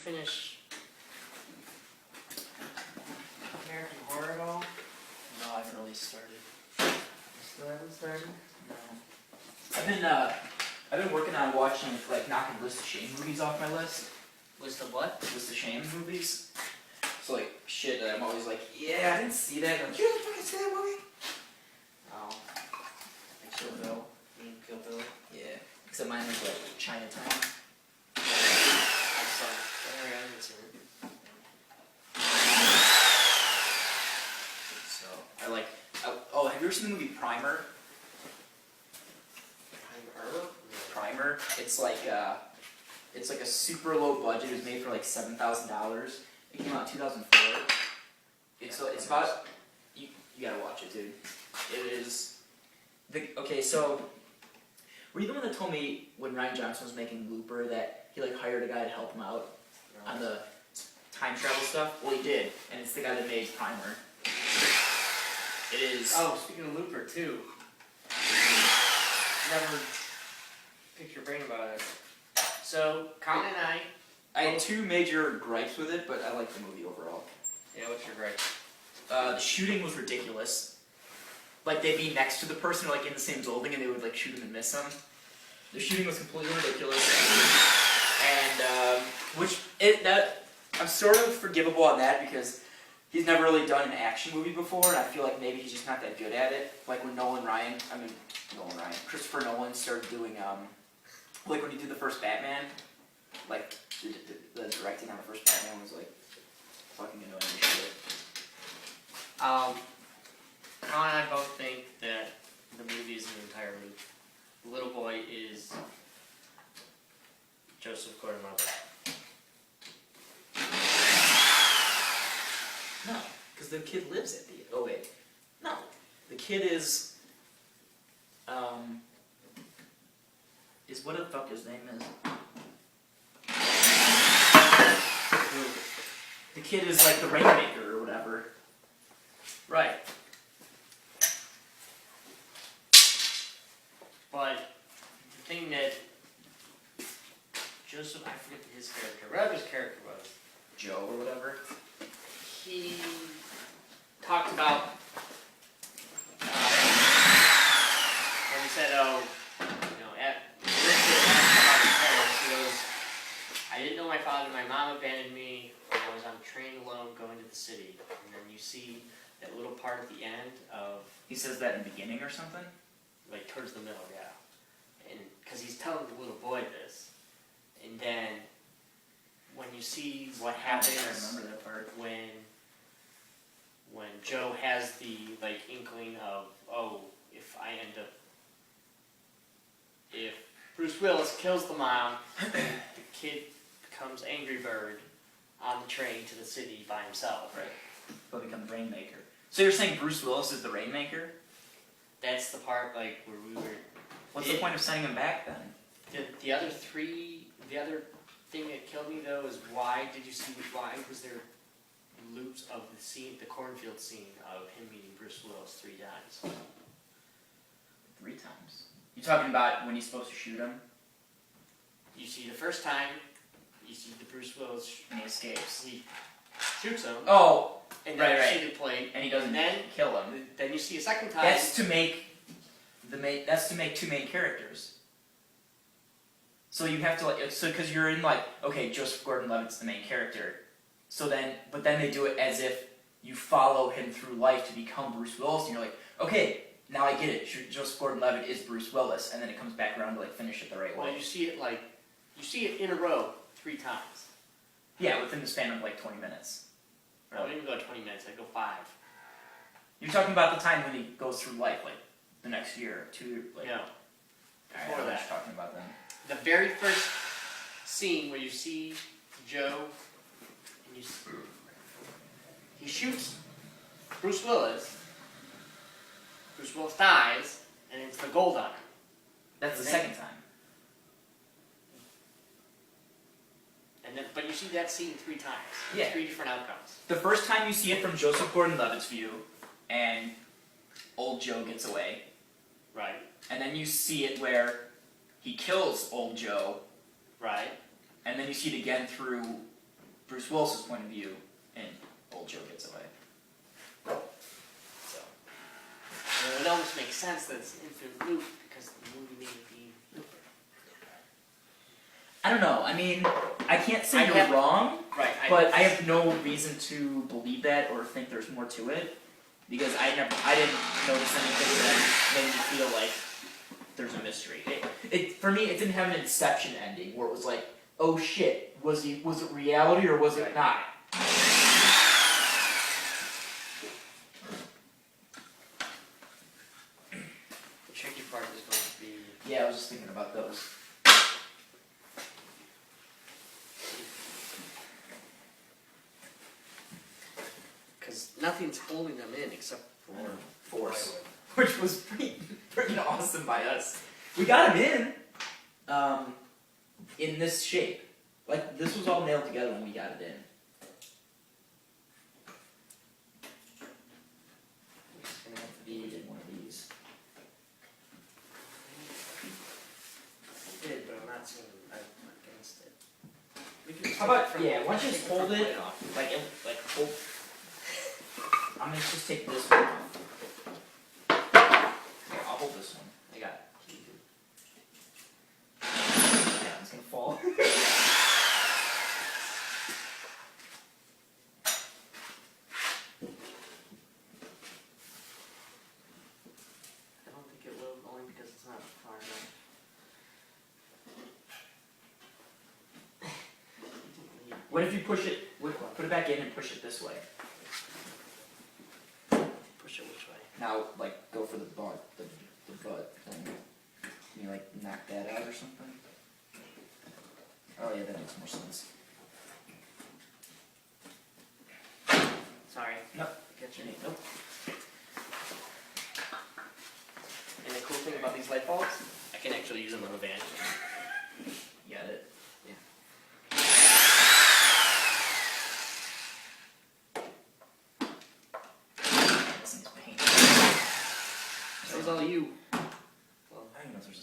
finish American Horror at all? No, I haven't really started. You still haven't started? No. I've been working on watching, like, knocking List of Shame movies off my list. List of what? List of Shame movies. So, like, shit that I'm always like, yeah, I didn't see that. I'm like, you didn't fucking see that movie? Oh. Like Kill Bill. Kill Bill? Yeah. Except mine was, like, Chinatown. I saw it. I haven't seen it. So, I like... Oh, have you ever seen the movie Primer? Primer. It's like a super low budget. It was made for like $7,000. It came out in 2004. It's about you gotta watch it, dude. It is okay. So were you the one that told me when Ryan Johnson was making Looper that he like hired a guy to help him out on the time travel stuff? Well, he did, and it's the guy that made Primer. It is. Oh, speaking of Looper too. Never picked your brain about it. So, Colin and I had two major gripes with it, but I like the movie overall. Yeah, what's your gripe? The shooting was ridiculous. Like, they'd be next to the person, like, in the same building, and they would, like, shoot him and miss him. The shooting was completely ridiculous. And, I'm sort of forgivable on that, because he's never really done an action movie before, and I feel like maybe he's just not that good at it. Like, when Christopher Nolan started doing, like, when he did the first Batman, like, the directing on the first Batman was, like, fucking annoying as shit. Colin and I both think that the movie is an entire loop. The little boy is Joseph Gordon-Levitt. No, because the kid lives at the... Oh, wait. No. The kid is... what the fuck his name is? The kid is like the Rainmaker or whatever. Right. But the thing that Joseph, I forget his character, whatever his character was, Joe or whatever. he talked about when he said, he goes, I didn't know my father and my mom abandoned me when I was on a train alone going to the city. And then you see that little part at the end of... He says that in the beginning or something? Like towards the middle, yeah. And because he's telling the little boy this. And then when you see what happens... I remember that part. When Joe has the like inkling of, if Bruce Willis kills the mom, the kid becomes Angry Bird on the train to the city by himself. Right. He'll become the Rainmaker. So you're saying Bruce Willis is the Rainmaker? That's the part like where we were... What's the point of sending him back then? The other thing that killed me though is why was there loops of the scene, the cornfield scene of him meeting Bruce Willis 3 times? 3 times? You talking about when he's supposed to shoot him? You see the first time, you see the Bruce Willis and he escapes. He shoots him. Oh, and then right. You see the plate, and he doesn't then kill him. Then you see a second time. That's to make two main characters. So you have to because you're in Joseph Gordon-Levitt's the main character. But then they do it as if you follow him through life to become Bruce Willis, and you're like, okay, now I get it. Joseph Gordon-Levitt is Bruce Willis, and then it comes back around to finish it the right way. Well, you see it in a row 3 times. Yeah, within the span of 20 minutes. I wouldn't even go 20 minutes. I'd go 5. You're talking about the time when he goes through life, the next year or 2. No. Before that. What you're talking about then. The very first scene where you see Joe, and he shoots Bruce Willis. Bruce Willis dies, and it's the gold on him. That's the second time. But you see that scene 3 times. Yeah. 3 different outcomes. The first time you see it from Joseph Gordon-Levitt's view, and old Joe gets away. Right. And then you see it where he kills old Joe. Right. And then you see it again through Bruce Willis's point of view, and old Joe gets away. So. It almost makes sense that it's an infinite loop because the movie made it be looper. I don't know. I mean, I can't say I you're have- wrong, Right. but I have no reason to believe that or think there's more to it because I didn't notice anything that made me feel like there's a mystery. For me, it didn't have an Inception ending where it was like, oh shit, was it reality or was it not? The tricky part is going to be Yeah, I was just thinking about those. because nothing's holding them in except for Force, which was pretty awesome by us. We got him in this shape. Like this was all nailed together when we got it in. We're just gonna have to be in one of these. I did, but I'm not seeing. I'm against it. We can How about why don't you just hold it like hold. I'm gonna just take this one off. Here, I'll hold this one. I got it. Yeah, it's gonna fall. I don't think it will, only because it's not far enough. What if you push it? Put it back in and push it this way. Push it which way? Now, like, go for the butt thing. Can you like knock that out or something? Oh yeah, that makes more sense. Sorry. Nope. Get your name. Nope. And the cool thing about these light bulbs, I can actually use them on a van. Got it. This thing's painful. That was all you. I don't know if there's a